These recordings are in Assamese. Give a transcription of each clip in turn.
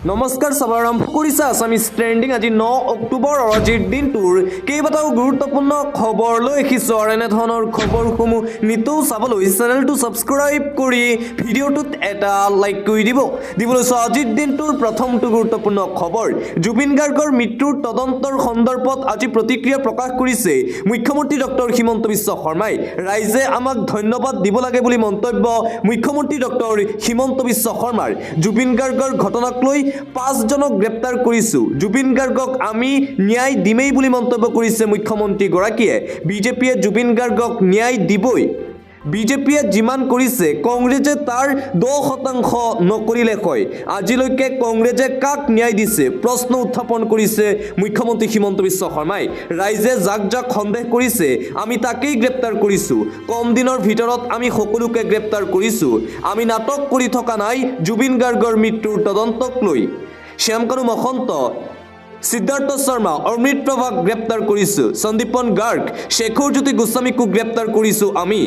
নমস্কাৰ সবাই আৰম্ভ কৰিছে আছামিজ ট্ৰেণ্ডিং আজি 9 অক্টোবৰ আৰু আজিৰ দিনটোৰ কেইবাটাও গুৰুত্বপূৰ্ণ খবৰ লৈ আহিছো আৰু এনেধৰণৰ খবৰসমূহ নিতৌ চাবলৈ চেনেলটো ছাবস্ক্ৰাইব কৰি ভিডিঅ'টোত এটা লাইক কৰি দিবলৈ আজিৰ দিনটোৰ প্ৰথমটো গুৰুত্বপূৰ্ণ খবৰ জুবিন গাৰ্গৰ মৃত্যুৰ তদন্তৰ সন্দৰ্ভত আজি প্ৰতিক্ৰিয়া প্ৰকাশ কৰিছে মুখ্যমন্ত্ৰী ডক্টৰ হিমন্ত বিশ্ব শৰ্মাই ৰাইজে আমাক ধন্যবাদ দিব লাগে বুলি মন্তব্য মুখ্যমন্ত্ৰী ডক্টৰ হিমন্ত বিশ্ব শৰ্মাৰ জুবিন গাৰ্গৰ ঘটনাক লৈ 5 জনক গ্ৰেপ্তাৰ কৰিছো জুবিন গাৰ্গক আমি ন্যায় দিমেই বুলি মন্তব্য কৰিছে মুখ্যমন্ত্ৰী গৰাকীয়ে বিজেপিয়ে জুবিন গাৰ্গক ন্যায় দিবই বিজেপিয়ে যিমান কৰিছে কংগ্ৰেছে তাৰ 10% নকৰিলে কয় আজিলৈকে কংগ্ৰেছে কাক ন্যায় দিছে প্ৰশ্ন উত্থাপন কৰিছে মুখ্যমন্ত্ৰী হিমন্ত বিশ্ব শৰ্মাই ৰাইজে যাক যাক সন্দেহ কৰিছে আমি তাকেই গ্ৰেপ্তাৰ কৰিছো কম দিনৰ ভিতৰত আমি সকলোকে গ্ৰেপ্তাৰ কৰিছো আমি নাটক কৰি থকা নাই জুবিন গাৰ্গৰ মৃত্যুৰ তদন্তক লৈ শ্যামকানু মহন্ত সিদ্ধাৰ্থ শৰ্মা অমৃত প্ৰভাক গ্ৰেপ্তাৰ কৰিছো সন্দীপন গাৰ্গ শেখৰজ্যোতি গোস্বামীকো গ্ৰেপ্তাৰ কৰিছো আমি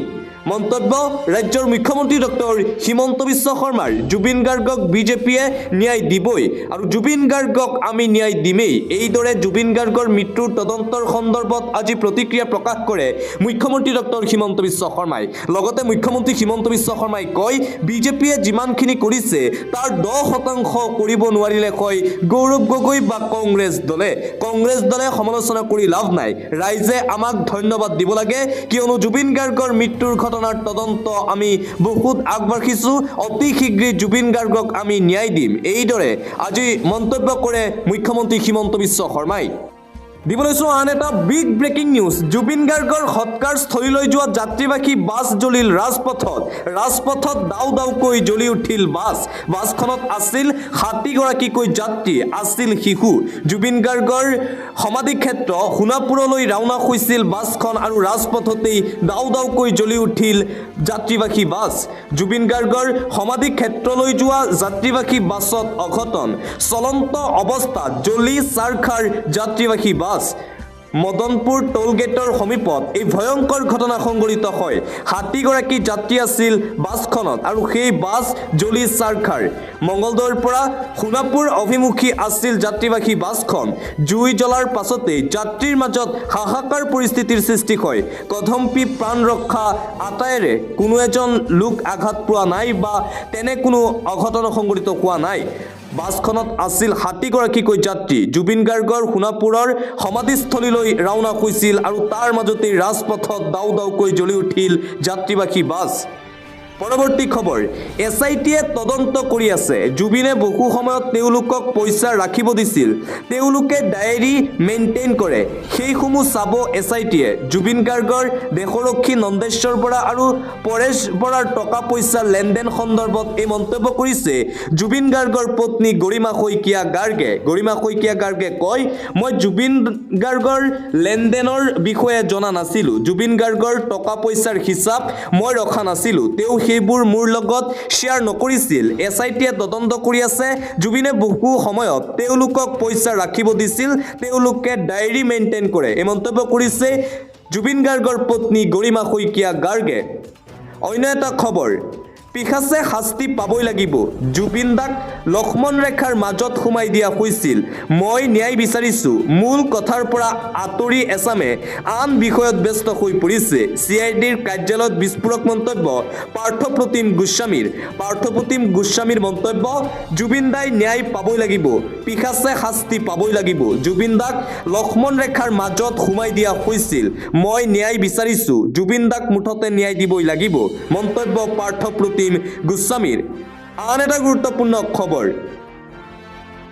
মন্তব্য ৰাজ্যৰ মুখ্যমন্ত্ৰী ডক্টৰ হিমন্ত বিশ্ব শৰ্মাৰ জুবিন গাৰ্গক বিজেপিয়ে ন্যায় দিবই আৰু জুবিন গাৰ্গক আমি ন্যায় দিমেই এইদৰে জুবিন গাৰ্গৰ মৃত্যুৰ তদন্তৰ সন্দৰ্ভত আজি প্ৰতিক্ৰিয়া প্ৰকাশ কৰে মুখ্যমন্ত্ৰী ডক্টৰ হিমন্ত বিশ্ব শৰ্মাই লগতে মুখ্যমন্ত্ৰী হিমন্ত বিশ্ব শৰ্মাই কয় বিজেপিয়ে যিমানখিনি কৰিছে তাৰ 10% কৰিব নোৱাৰিলে কয় গৌৰৱ গগৈ বা কংগ্ৰেছ দলে সমালোচনা কৰি লাভ নাই ৰাইজে আমাক ধন্যবাদ দিব লাগে কিয়নো জুবিন গাৰ্গৰ মৃত্যুৰ ঘটনাৰ তদন্ত আমি বহুত আগবাঢ়িছো অতি শীঘ্ৰে জুবিন গাৰ্গক আমি ন্যায় দিম এইদৰে আজি মন্তব্য কৰে মুখ্যমন্ত্ৰী হিমন্ত বিশ্ব শৰ্মাই দিবলৈছো আন এটা বিগ ব্ৰেকিং নিউজ জুবিন গাৰ্গৰ সৎকাৰ স্থলীলৈ যোৱা যাত্ৰীবাহী বাছ জ্বলিল ৰাজপথত দাউকৈ জ্বলি উঠিল বাছখনত আছিল 60 গৰাকীকৈ যাত্ৰী আছিল শিশু জুবিন গাৰ্গৰ সমাধি ক্ষেত্ৰ সোণাপুৰলৈ ৰাওনা হৈছিল বাছখন আৰু ৰাজপথতেই দাউকৈ জ্বলি উঠিল যাত্ৰীবাহী বাছ জুবিন গাৰ্গৰ সমাধি ক্ষেত্ৰলৈ যোৱা যাত্ৰীবাহী বাছত অঘটন চলন্ত অৱস্থাত জ্বলি চাৰখাৰ যাত্ৰীবাহী বাছ মদনপুৰ টোল গেটৰ সমীপত এই ভয়ংকৰ ঘটনা সংঘটিত হয় 60 গৰাকী যাত্ৰী আছিল বাছখনত আৰু সেই বাছ জ্বলি চাৰখাৰ মঙ্গলদৈৰ পৰা সোণাপুৰ অভিমুখী আছিল যাত্ৰীবাহী বাছখন জুই জ্বলাৰ পাছতে যাত্ৰীৰ মাজত হাহাকাৰ পৰিস্থিতিৰ সৃষ্টি হয় কদম্পি প্ৰাণ ৰক্ষা আটায়েৰে কোনো এজন লোক আঘাত পোৱা নাই বা তেনে কোনো অঘটন সংঘটিত হোৱা নাই বাছখনত আছিল 60 গৰাকীকৈ যাত্ৰী জুবিন গাৰ্গৰ সোণাপুৰৰ সমাধিস্থলীলৈ ৰাওনা হৈছিল আৰু তাৰ মাজতে ৰাজপথত দাউকৈ জ্বলি উঠিল যাত্ৰীবাহী বাছ পৰৱৰ্তী খবৰ এছআইটিয়ে তদন্ত কৰি আছে জুবিনে বহু সময়ত তেওঁলোকক পইচা ৰাখিব দিছিল তেওঁলোকে ডায়েৰী মেইনটেইন কৰে সেইসমূহ চাব এছআইটিয়ে জুবিন গাৰ্গৰ দেশৰক্ষী নন্দেশ্বৰ বৰা আৰু পৰেশ বৰাৰ টকা পইচা লেনদেন সন্দৰ্ভত এই মন্তব্য কৰিছে জুবিন গাৰ্গৰ পত্নী গৰিমা শইকীয়া গাৰ্গে কয় মই জুবিন গাৰ্গৰ লেনদেনৰ বিষয়ে জনা নাছিলো জুবিন গাৰ্গৰ টকা পইচাৰ হিচাপ মই ৰখা নাছিলো তেওঁ সেইবোৰ মোৰ লগত শ্বেয়াৰ নকৰিছিল এছআইটিয়ে তদন্ত কৰি আছে জুবিনে বহু সময়ত তেওঁলোকক পইচা ৰাখিব দিছিল তেওঁলোকে ডায়েৰী মেইনটেইন কৰে এই মন্তব্য কৰিছে জুবিন গাৰ্গৰ পত্নী গৰিমা শইকীয়া গাৰ্গে অন্য এটা খবৰ পিখাছে শাস্তি পাবই লাগিব জুবিন দাক লক্ষ্মণ ৰেখাৰ মাজত সোমাই দিয়া হৈছিল মই ন্যায় বিচাৰিছো মূল কথাৰ পৰা আঁতৰি এছামে আন বিষয়ত ব্যস্ত হৈ পৰিছে চিআইডিৰ কাৰ্যালয়ত বিস্ফোৰক মন্তব্য পাৰ্থপ্ৰতিম গোস্বামীৰ মন্তব্য জুবিন দাই ন্যায় পাবই লাগিব পিখাছে শাস্তি পাবই লাগিব জুবিন দাক লক্ষ্মণ ৰেখাৰ মাজত সোমাই দিয়া হৈছিল মই ন্যায় বিচাৰিছো জুবিন দাক মুঠতে ন্যায় দিবই লাগিব মন্তব্য পাৰ্থপ্ৰতিম গোস্বামীৰ আন এটা গুৰুত্বপূৰ্ণ খবৰ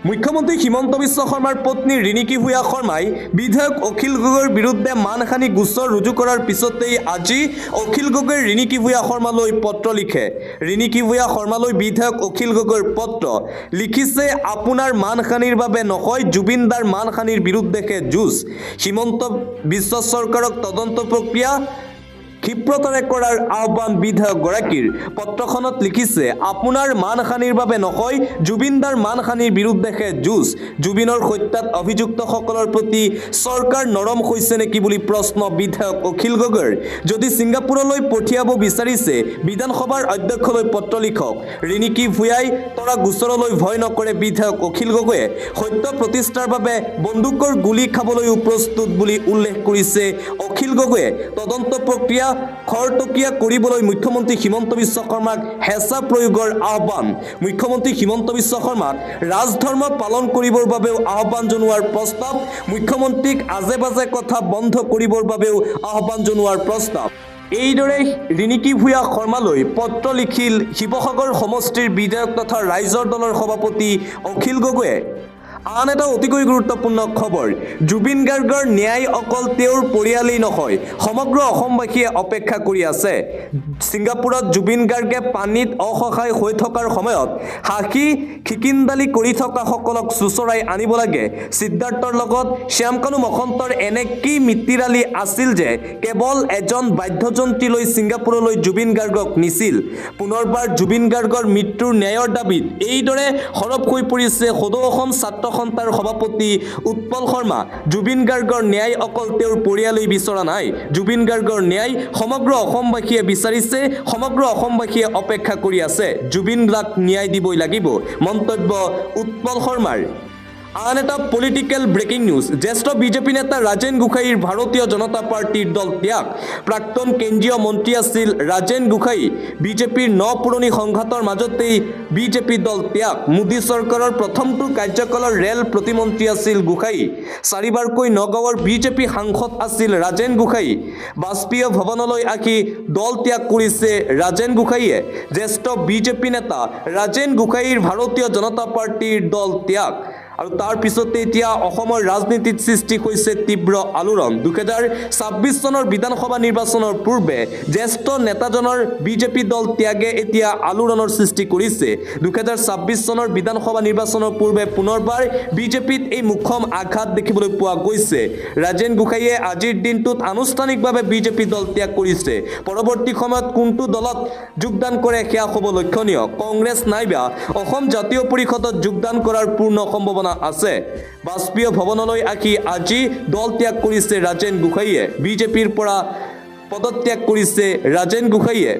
মুখ্যমন্ত্ৰী হিমন্ত বিশ্ব শৰ্মাৰ পত্নী ৰিণিকী ভূঞা শৰ্মাই বিধায়ক অখিল গগৈৰ বিৰুদ্ধে মানহানি গোচৰ ৰুজু কৰাৰ পিছতেই আজি অখিল গগৈ ৰিণিকী ভূঞা শৰ্মালৈ পত্ৰ লিখে ৰিণিকী ভূঞা শৰ্মালৈ বিধায়ক অখিল গগৈৰ পত্ৰ লিখিছে আপোনাৰ মানহানিৰ বাবে নহয় জুবিন দাৰ মানহানিৰ বিৰুদ্ধেহে যুঁজ হিমন্ত বিশ্ব চৰকাৰক তদন্ত প্ৰক্ৰিয়া ক্ষিপ্ৰতাৰে কৰাৰ আহ্বান বিধায়কগৰাকীৰ। পত্ৰখনত লিখিছে, আপোনাৰ মানহানিৰ বাবে নহয়, জুবিনদাৰ মানহানিৰ বিৰুদ্ধেহে যুঁজ। জুবিনৰ হত্যাত অভিযুক্তসকলৰ প্ৰতি চৰকাৰ নৰম হৈছে নেকি বুলি প্ৰশ্ন বিধায়ক অখিল গগৈৰ। যদি ছিংগাপুৰলৈ পঠিয়াব বিচাৰিছে, বিধানসভাৰ অধ্যক্ষলৈ পত্ৰ লিখক। ৰিণিকী ভূঞাই তৰা গোচৰলৈ ভয় নকৰে বিধায়ক অখিল গগৈয়ে। সত্য প্ৰতিষ্ঠাৰ বাবে বন্দুকৰ গুলী খাবলৈও প্ৰস্তুত বুলি উল্লেখ কৰিছে অখিল গগৈয়ে। তদন্ত প্ৰক্ৰিয়া খৰতকীয়া কৰিবলৈ মুখ্যমন্ত্ৰী হিমন্ত বিশ্ব শৰ্মাক হেঁচা প্ৰয়োগৰ আহ্বান। মুখ্যমন্ত্ৰী হিমন্ত বিশ্ব শৰ্মাক ৰাজধৰ্ম পালন কৰিবৰ বাবেও আহ্বান জনোৱাৰ প্ৰস্তাৱ। মুখ্যমন্ত্ৰীক আজে বাজে কথা বন্ধ কৰিবৰ বাবেও আহ্বান জনোৱাৰ প্ৰস্তাৱ। এইদৰে ৰিণিকী ভূঞা শৰ্মালৈ পত্ৰ লিখিল শিৱসাগৰ সমষ্টিৰ বিধায়ক তথা ৰাইজৰ দলৰ সভাপতি অখিল গগৈয়ে। আন এটা অতিকৈ গুৰুত্বপূৰ্ণ খবৰ, জুবিন গাৰ্গৰ ন্যায় অকল তেওঁৰ পৰিয়ালেই নহয়, সমগ্ৰ অসমবাসীয়ে অপেক্ষা কৰি আছে। ছিংগাপুৰত জুবিন গাৰ্গে পানীত অসহায় হৈ থকাৰ সময়ত হাঁহি খিকিন্দালি কৰি থকাসকলক চোঁচৰাই আনিব লাগে। সিদ্ধাৰ্থৰ লগত শ্যামকানু মহন্তৰ এনে কি মিতিৰালি আছিল যে কেৱল এজন বাদ্যযন্ত্ৰী লৈ ছিংগাপুৰলৈ জুবিন গাৰ্গক নিছিল। পুনৰবাৰ জুবিন গাৰ্গৰ মৃত্যুৰ ন্যায়ৰ দাবীত এইদৰে সৰব হৈ পৰিছে সদৌ অসম ছাত্ৰ সন্থাৰ সভাপতি উৎপল শৰ্মা। জুবিন গাৰ্গৰ ন্যায় অকল তেওঁৰ পৰিয়ালেই বিচৰা নাই, জুবিন গাৰ্গৰ ন্যায় সমগ্ৰ অসমবাসীয়ে বিচাৰিছে, সমগ্ৰ অসমবাসীয়ে অপেক্ষা কৰি আছে। জুবিন দাক ন্যায় দিবই লাগিব, মন্তব্য উৎপল শৰ্মাৰ। আন এটা পলিটিকেল ব্ৰেকিং নিউজ, জ্যেষ্ঠ বিজেপি নেতা ৰাজেন গোহাঁইৰ ভাৰতীয় জনতা পাৰ্টিৰ দল ত্যাগ। প্ৰাক্তন কেন্দ্ৰীয় মন্ত্ৰী আছিল ৰাজেন গোহাঁই। বিজেপিৰ পুৰণি সংঘাতৰ মাজতেই বিজেপি দল ত্যাগ। মোদী চৰকাৰৰ প্ৰথমটো কাৰ্যকালৰ ৰেল প্ৰতিমন্ত্ৰী আছিল গোহাঁই। 4বাৰকৈ নগাঁৱৰ বিজেপি সাংসদ আছিল ৰাজেন গোহাঁই। বাজপেয়ী ভৱনলৈ আহি দল ত্যাগ কৰিছে ৰাজেন গোহাঁইয়ে। জ্যেষ্ঠ বিজেপি নেতা ৰাজেন গোহাঁইৰ ভাৰতীয় জনতা পাৰ্টিৰ দল ত্যাগ। আৰু তাৰ পিছতে এতিয়া অসমৰ ৰাজনীতিত সৃষ্টি হৈছে তীব্ৰ আলোড়ন। 2026 চনৰ বিধানসভা নিৰ্বাচনৰ পূৰ্বে জ্যেষ্ঠ নেতাজনৰ বিজেপি দল ত্যাগে এতিয়া আলোড়নৰ সৃষ্টি কৰিছে। 2026 চনৰ বিধানসভা নিৰ্বাচনৰ পূৰ্বে পুনৰবাৰ বিজেপিত এই মুখ্যম আঘাত দেখিবলৈ পোৱা গৈছে। ৰাজেন গোহাঁইয়ে আজিৰ দিনটোত আনুষ্ঠানিকভাৱে বিজেপি দল ত্যাগ কৰিছে। পৰৱৰ্তী সময়ত কোনটো দলত যোগদান কৰে সেয়া হ'ব লক্ষণীয়। কংগ্ৰেছ নাইবা অসম জাতীয় পৰিষদত যোগদান কৰাৰ পূৰ্ণ সম্ভাৱনা আছে। বাজপেয়ী ভৱনলৈ আহি আজি দল ত্যাগ কৰিছে ৰাজেন গোহাঁইয়ে। বিজেপিৰ পৰা পদত্যাগ কৰিছে ৰাজেন গোহাঁইয়ে।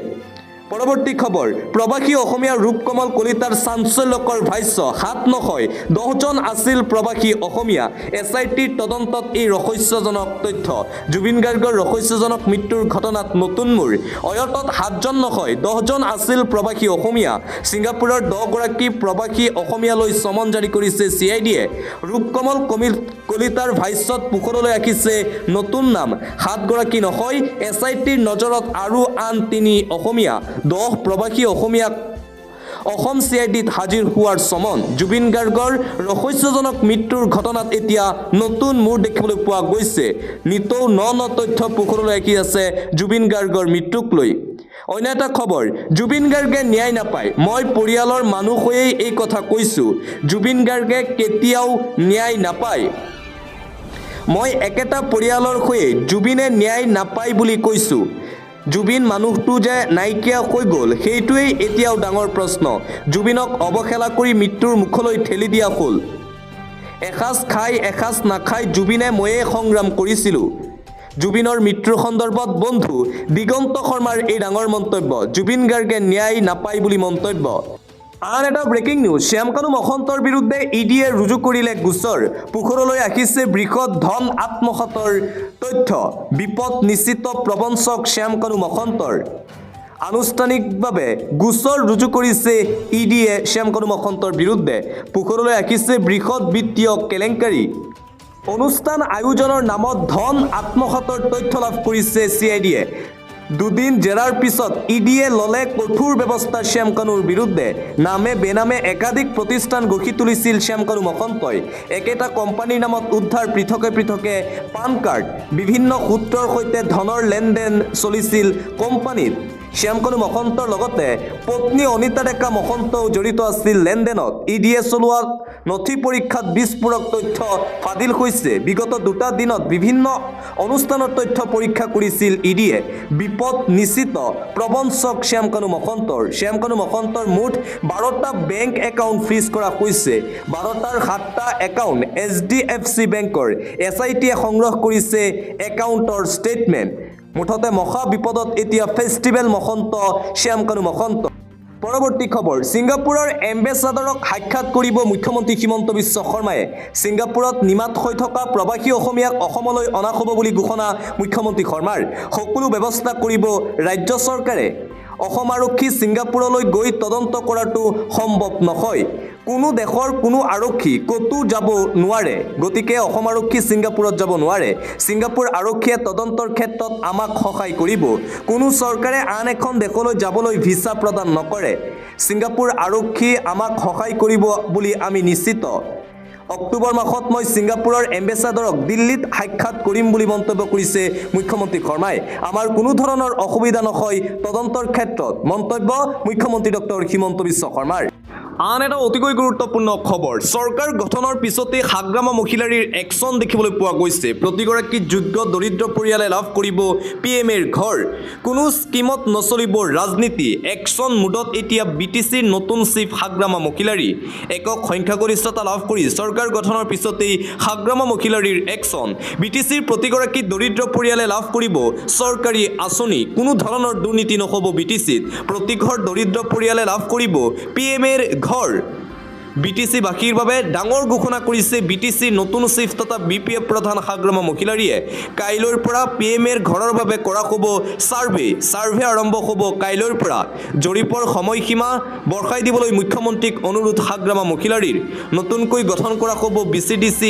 পৰৱৰ্তী খবৰ, প্ৰৱাসী অসমীয়া ৰূপকমল কলিতাৰ চাঞ্চল্যকৰ ভাষ্য, 7-9 10জন আছিল প্ৰৱাসী অসমীয়া। SITৰ তদন্তত এই ৰহস্যজনক তথ্য। জুবিন গাৰ্গৰ ৰহস্যজনক মৃত্যুৰ ঘটনাত নতুন মূৰ। অয়তত 7জন নহয় 10জন আছিল প্ৰৱাসী অসমীয়া। ছিংগাপুৰৰ 10গৰাকী প্ৰৱাসী অসমীয়ালৈ চমন জাৰি কৰিছে CIDয়ে। ৰূপকমল কলিতাৰ ভাষ্যত পোহৰলৈ আহিছে নতুন নাম। 7গৰাকী নহয়, SITৰ নজৰত আৰু আন 3 অসমীয়া। 10 প্ৰৱাসী অসমীয়াক অসম CIDত হাজিৰ হোৱাৰ চমন। জুবিন গাৰ্গৰ ৰহস্যজনক মৃত্যুৰ ঘটনাত এতিয়া নতুন মূৰ দেখিবলৈ পোৱা গৈছে। নিতৌ ন তথ্য পোহৰলৈ আহি আছে জুবিন গাৰ্গৰ মৃত্যুক লৈ। অন্য এটা খবৰ, জুবিন গাৰ্গে ন্যায় নাপায়। মই পৰিয়ালৰ মানুহ হৈয়েই এই কথা কৈছোঁ, জুবিন গাৰ্গে কেতিয়াও ন্যায় নাপায়। মই একেটা পৰিয়ালৰ হৈয়ে জুবিনে ন্যায় নাপায় বুলি কৈছোঁ। জুবিন মানুহটো যে নাইকিয়া হৈ গ'ল সেইটোৱেই এতিয়াও ডাঙৰ প্ৰশ্ন। জুবিনক অৱহেলা কৰি মৃত্যুৰ মুখলৈ ঠেলি দিয়া হ'ল। এসাঁজ খাই এসাঁজ নাখাই জুবিনে ময়ে সংগ্ৰাম কৰিছিলোঁ। জুবিনৰ মৃত্যুৰ সন্দৰ্ভত বন্ধু দিগন্ত শৰ্মাৰ এই ডাঙৰ মন্তব্য। জুবিন গাৰ্গে ন্যায় নাপায় বুলি মন্তব্য। আন এটা ব্ৰেকিং নিউজ, শ্যামকানু মহন্তৰ বিৰুদ্ধে EDয়ে ৰুজু কৰিলে গোচৰ। পোহৰলৈ আহিছে বৃহৎ ধন আত্মসাতৰ তথ্য। বিপদ নিশ্চিত প্ৰবঞ্চক শ্যামকানু মহন্তৰ। আনুষ্ঠানিকভাৱে গোচৰ ৰুজু কৰিছে EDয়ে শ্যামকানু মহন্তৰ বিৰুদ্ধে। পোহৰলৈ আহিছে বৃহৎ বিত্তীয় কেলেংকাৰী। অনুষ্ঠান আয়োজনৰ নামত ধন আত্মসাতৰ তথ্য লাভ কৰিছে CIDয়ে। দুদিন জেৰাৰ পিছত EDয়ে ল'লে কঠোৰ ব্যৱস্থা শ্যামকানুৰ বিৰুদ্ধে। নামে বেনামে একাধিক প্ৰতিষ্ঠান গঢ়ি তুলিছিল শ্যামকানু মহন্তই। একেটা কোম্পানীৰ নামত উদ্ধাৰ পৃথকে পৃথকে পান কাৰ্ড। বিভিন্ন সূত্ৰৰ সৈতে ধনৰ লেনদেন চলিছিল কোম্পানীত। শ্যামকানু মহন্তৰ লগতে পত্নী অনিতা ডেকা মহন্তও জড়িত আছিল লেনদেনত। ইডিয়ে চলোৱা নথি পৰীক্ষাত বিস্ফোৰক তথ্য ফাদিল হৈছে। বিগত 2টা দিনত বিভিন্ন অনুষ্ঠানৰ তথ্য পৰীক্ষা কৰিছিল ইডিয়ে। বিপদ নিশ্চিত প্ৰবঞ্চক শ্যামকানু মহন্তৰ মুঠ 12টা বেংক একাউণ্ট ফ্ৰিজ কৰা হৈছে। 12টাৰ 7টা একাউণ্ট HDFC বেংকৰ SITয়ে সংগ্ৰহ কৰিছে একাউণ্টৰ ষ্টেটমেণ্ট। মুঠতে মহা বিপদত এতিয়া ফেষ্টিভেল মহন্ত শ্যামকানু মহন্ত। পৰৱৰ্তী খবৰ, ছিংগাপুৰৰ এম্বেছাডৰক সাক্ষাৎ কৰিব মুখ্যমন্ত্ৰী হিমন্ত বিশ্ব শৰ্মাই। ছিংগাপুৰত নিমাত হৈ থকা প্ৰৱাসী অসমীয়াক অসমলৈ অনা হ'ব বুলি ঘোষণা মুখ্যমন্ত্ৰী শৰ্মাৰ। সকলো ব্যৱস্থা কৰিব ৰাজ্য চৰকাৰে। অসম আৰক্ষী ছিংগাপুৰলৈ গৈ তদন্ত কৰাটো সম্ভৱ নহয়। কোনো দেশৰ কোনো আৰক্ষী ক'তো যাব নোৱাৰে, গতিকে অসম আৰক্ষী ছিংগাপুৰত যাব নোৱাৰে। ছিংগাপুৰ আৰক্ষীয়ে তদন্তৰ ক্ষেত্ৰত আমাক সহায় কৰিব। কোনো চৰকাৰে আন এখন দেশলৈ যাবলৈ ভিছা প্ৰদান নকৰে। ছিংগাপুৰ আৰক্ষী আমাক সহায় কৰিব বুলি আমি নিশ্চিত। অক্টোবৰ মাহত মই ছিংগাপুৰৰ এম্বেছাডৰক দিল্লীত সাক্ষাৎ কৰিম বুলি মন্তব্য কৰিছে মুখ্যমন্ত্ৰী শৰ্মাই। আমাৰ কোনো ধৰণৰ অসুবিধা নহয় তদন্তৰ ক্ষেত্ৰত, মন্তব্য মুখ্যমন্ত্ৰী ডক্টৰ হিমন্ত বিশ্ব শৰ্মাৰ। আন এটা অতিকৈ গুৰুত্বপূৰ্ণ খবৰ, চৰকাৰ গঠনৰ পিছতে হাগ্ৰামা মহিলাৰীৰ একশ্যন দেখিবলৈ পোৱা গৈছে। প্ৰতিগৰাকী যোগ্য দৰিদ্ৰ পৰিয়ালে লাভ কৰিব PMৰ ঘৰ। কোনো স্কিমত নচলিব ৰাজনীতি। একশ্যন মুডত এতিয়া BTCৰ নতুন চিফ হাগ্ৰামা মহিলাৰী। একক সংখ্যাগৰিষ্ঠতা লাভ কৰি চৰকাৰ গঠনৰ পিছতেই হাগ্ৰামা মহিলাৰীৰ একশ্যন। BTCৰ প্ৰতিগৰাকী দৰিদ্ৰ পৰিয়ালে লাভ কৰিব চৰকাৰী আঁচনি। কোনো ধৰণৰ দুৰ্নীতি নহ'ব BTCত। প্ৰতি ঘৰ দৰিদ্ৰ পৰিয়ালে লাভ কৰিব PMৰ ঘৰ। BTCবাসীৰ বাবে ডাঙৰ ঘোষণা কৰিছে BTCৰ নতুন চিফ তথা BPF প্ৰধান হাগ্ৰামা মহিলাৰীয়ে। কাইলৈৰ পৰা PMৰ ঘৰৰ বাবে কৰা হ'ব ছাৰ্ভে আৰম্ভ হ'ব কাইলৈৰ পৰা। জৰীপৰ সময়সীমা বঢ়াই দিবলৈ মুখ্যমন্ত্ৰীক অনুৰোধ হাগ্ৰামা মহিলাৰীৰ। নতুনকৈ গঠন কৰা হ'ব BCDC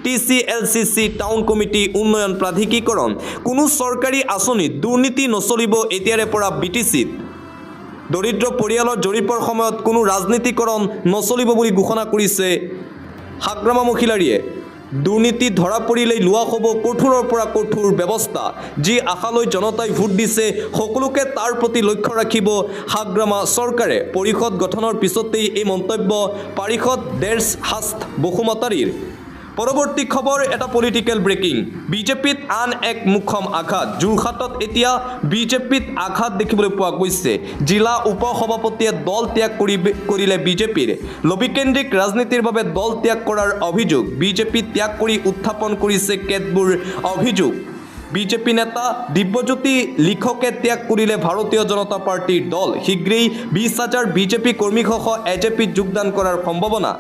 TCLCC টাউন কমিটি উন্নয়ন প্ৰাধিকৰণ। কোনো চৰকাৰী আঁচনিত দুৰ্নীতি নচলিব এতিয়াৰে পৰা BTCত। দৰিদ্ৰ পৰিয়ালৰ জৰীপৰ সময়ত কোনো ৰাজনীতিকৰণ নচলিব বুলি ঘোষণা কৰিছে হাগ্ৰামা মহিলাৰীয়ে। দুৰ্নীতি ধৰা পৰিলেই লোৱা হ'ব কঠোৰৰ পৰা কঠোৰ ব্যৱস্থা। যি আশালৈ জনতাই ভোট দিছে সকলোকে তাৰ প্ৰতি লক্ষ্য ৰাখিব হাগ্ৰামা চৰকাৰে। পৰিষদ গঠনৰ পিছতেই এই মন্তব্য পাৰিষদ দেশ হাস্ত বসুমতাৰীৰ। পৰৱৰ্তী খবৰ, এটা পলিটিকেল ব্ৰেকিং। বিজেপিত আন এক মুখ্যম আঘাত। যোৰহাটত এতিয়া বিজেপিত আঘাত দেখিবলৈ পোৱা গৈছে। জিলা উপ সভাপতিয়ে দল ত্যাগ কৰিলে বিজেপিৰ। লবিকেন্দ্ৰিক ৰাজনীতিৰ বাবে দল ত্যাগ কৰাৰ অভিযোগ। বিজেপি ত্যাগ কৰি উত্থাপন কৰিছে কেতবোৰ অভিযোগ। বিজেপি নেতা দিব্যজ্যোতি লিখকে ত্যাগ কৰিলে ভাৰতীয় জনতা পাৰ্টিৰ দল। শীঘ্ৰেই 20,000 বিজেপি কৰ্মীসহ AJPত যোগদান কৰাৰ সম্ভাৱনা।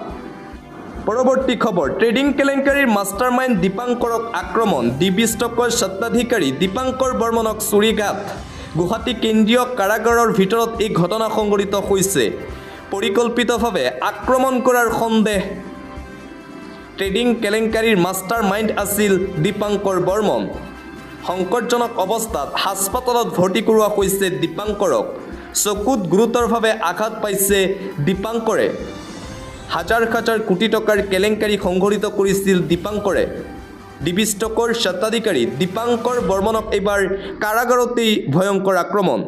পৰৱৰ্তী খবৰ, ট্ৰেডিং কেলেংকাৰীৰ মাষ্টাৰ মাইণ্ড দীপাংকৰক আক্ৰমণ। DB ষ্টকৰ স্বত্বাধিকাৰী দীপাংকৰ বৰ্মনক চুৰিঘাট। গুৱাহাটী কেন্দ্ৰীয় কাৰাগাৰৰ ভিতৰত এই ঘটনা সংঘটিত হৈছে। পৰিকল্পিতভাৱে আক্ৰমণ কৰাৰ সন্দেহ। ট্ৰেডিং কেলেংকাৰীৰ মাষ্টাৰ মাইণ্ড আছিল দীপাংকৰ বৰ্মন। সংকটজনক অৱস্থাত হাস্পতালত ভৰ্তি কৰোৱা হৈছে দীপাংকৰক। চকুত গুৰুতৰভাৱে আঘাত পাইছে দীপাংকৰে। হাজাৰ কোটি টকাৰ কেলেংকাৰী সংঘটিত কৰিছিল দীপাংকৰে। DB ষ্টকৰ স্বত্বাধিকাৰী দীপাংকৰ বৰ্মনক এইবাৰ কাৰাগাৰতেই ভয়ংকৰ আক্ৰমণ।